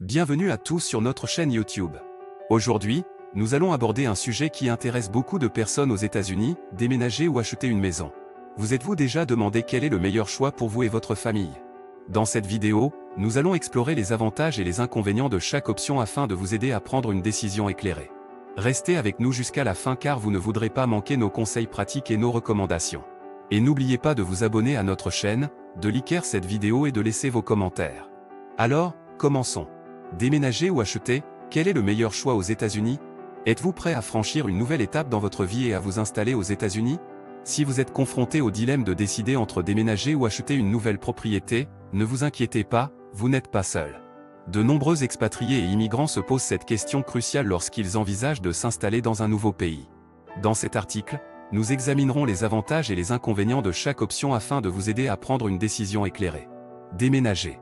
Bienvenue à tous sur notre chaîne YouTube. Aujourd'hui, nous allons aborder un sujet qui intéresse beaucoup de personnes aux États-Unis, déménager ou acheter une maison. Vous êtes-vous déjà demandé quel est le meilleur choix pour vous et votre famille? Dans cette vidéo, nous allons explorer les avantages et les inconvénients de chaque option afin de vous aider à prendre une décision éclairée. Restez avec nous jusqu'à la fin car vous ne voudrez pas manquer nos conseils pratiques et nos recommandations. Et n'oubliez pas de vous abonner à notre chaîne, de liker cette vidéo et de laisser vos commentaires. Alors, commençons. Déménager ou acheter, quel est le meilleur choix aux États-Unis? Êtes-vous prêt à franchir une nouvelle étape dans votre vie et à vous installer aux États-Unis? Si vous êtes confronté au dilemme de décider entre déménager ou acheter une nouvelle propriété, ne vous inquiétez pas, vous n'êtes pas seul. De nombreux expatriés et immigrants se posent cette question cruciale lorsqu'ils envisagent de s'installer dans un nouveau pays. Dans cet article, nous examinerons les avantages et les inconvénients de chaque option afin de vous aider à prendre une décision éclairée. Déménager.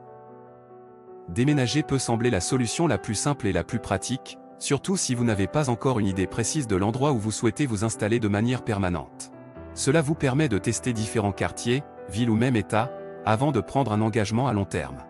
Déménager peut sembler la solution la plus simple et la plus pratique, surtout si vous n'avez pas encore une idée précise de l'endroit où vous souhaitez vous installer de manière permanente. Cela vous permet de tester différents quartiers, villes ou même États, avant de prendre un engagement à long terme.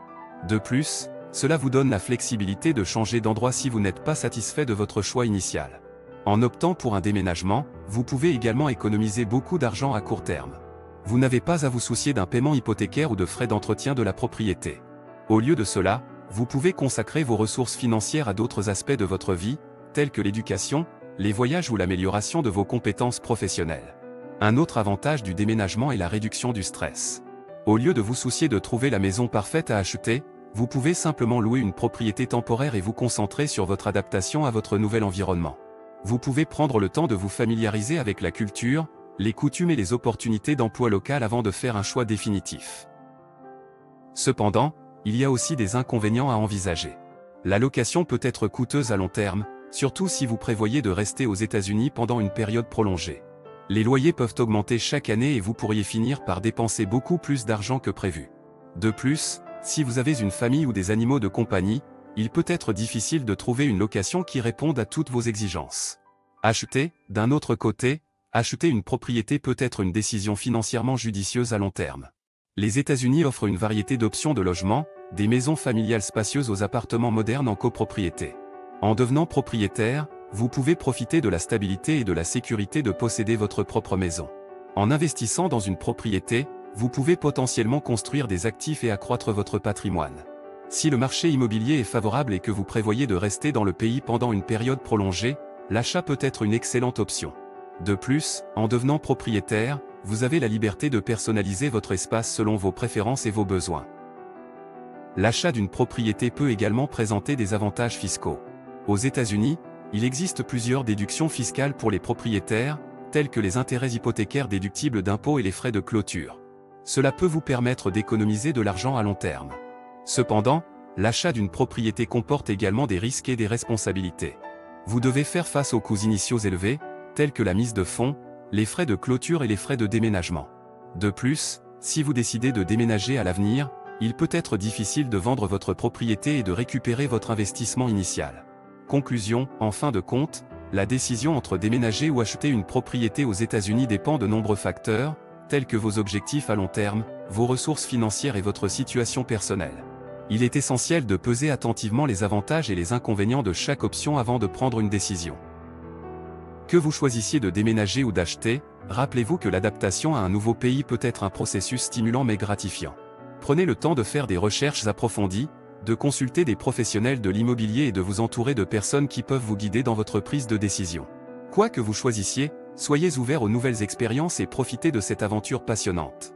De plus, cela vous donne la flexibilité de changer d'endroit si vous n'êtes pas satisfait de votre choix initial. En optant pour un déménagement, vous pouvez également économiser beaucoup d'argent à court terme. Vous n'avez pas à vous soucier d'un paiement hypothécaire ou de frais d'entretien de la propriété. Au lieu de cela, vous pouvez consacrer vos ressources financières à d'autres aspects de votre vie, tels que l'éducation, les voyages ou l'amélioration de vos compétences professionnelles. Un autre avantage du déménagement est la réduction du stress. Au lieu de vous soucier de trouver la maison parfaite à acheter, vous pouvez simplement louer une propriété temporaire et vous concentrer sur votre adaptation à votre nouvel environnement. Vous pouvez prendre le temps de vous familiariser avec la culture, les coutumes et les opportunités d'emploi local avant de faire un choix définitif. Cependant, il y a aussi des inconvénients à envisager. La location peut être coûteuse à long terme, surtout si vous prévoyez de rester aux États-Unis pendant une période prolongée. Les loyers peuvent augmenter chaque année et vous pourriez finir par dépenser beaucoup plus d'argent que prévu. De plus, si vous avez une famille ou des animaux de compagnie, il peut être difficile de trouver une location qui réponde à toutes vos exigences. Acheter, d'un autre côté, acheter une propriété peut être une décision financièrement judicieuse à long terme. Les États-Unis offrent une variété d'options de logement, des maisons familiales spacieuses aux appartements modernes en copropriété. En devenant propriétaire, vous pouvez profiter de la stabilité et de la sécurité de posséder votre propre maison. En investissant dans une propriété, vous pouvez potentiellement construire des actifs et accroître votre patrimoine. Si le marché immobilier est favorable et que vous prévoyez de rester dans le pays pendant une période prolongée, l'achat peut être une excellente option. De plus, en devenant propriétaire, vous avez la liberté de personnaliser votre espace selon vos préférences et vos besoins. L'achat d'une propriété peut également présenter des avantages fiscaux. Aux États-Unis, il existe plusieurs déductions fiscales pour les propriétaires, telles que les intérêts hypothécaires déductibles d'impôts et les frais de clôture. Cela peut vous permettre d'économiser de l'argent à long terme. Cependant, l'achat d'une propriété comporte également des risques et des responsabilités. Vous devez faire face aux coûts initiaux élevés, tels que la mise de fonds, les frais de clôture et les frais de déménagement. De plus, si vous décidez de déménager à l'avenir, il peut être difficile de vendre votre propriété et de récupérer votre investissement initial. Conclusion, en fin de compte, la décision entre déménager ou acheter une propriété aux États-Unis dépend de nombreux facteurs, tels que vos objectifs à long terme, vos ressources financières et votre situation personnelle. Il est essentiel de peser attentivement les avantages et les inconvénients de chaque option avant de prendre une décision. Que vous choisissiez de déménager ou d'acheter, rappelez-vous que l'adaptation à un nouveau pays peut être un processus stimulant mais gratifiant. Prenez le temps de faire des recherches approfondies, de consulter des professionnels de l'immobilier et de vous entourer de personnes qui peuvent vous guider dans votre prise de décision. Quoi que vous choisissiez, soyez ouverts aux nouvelles expériences et profitez de cette aventure passionnante.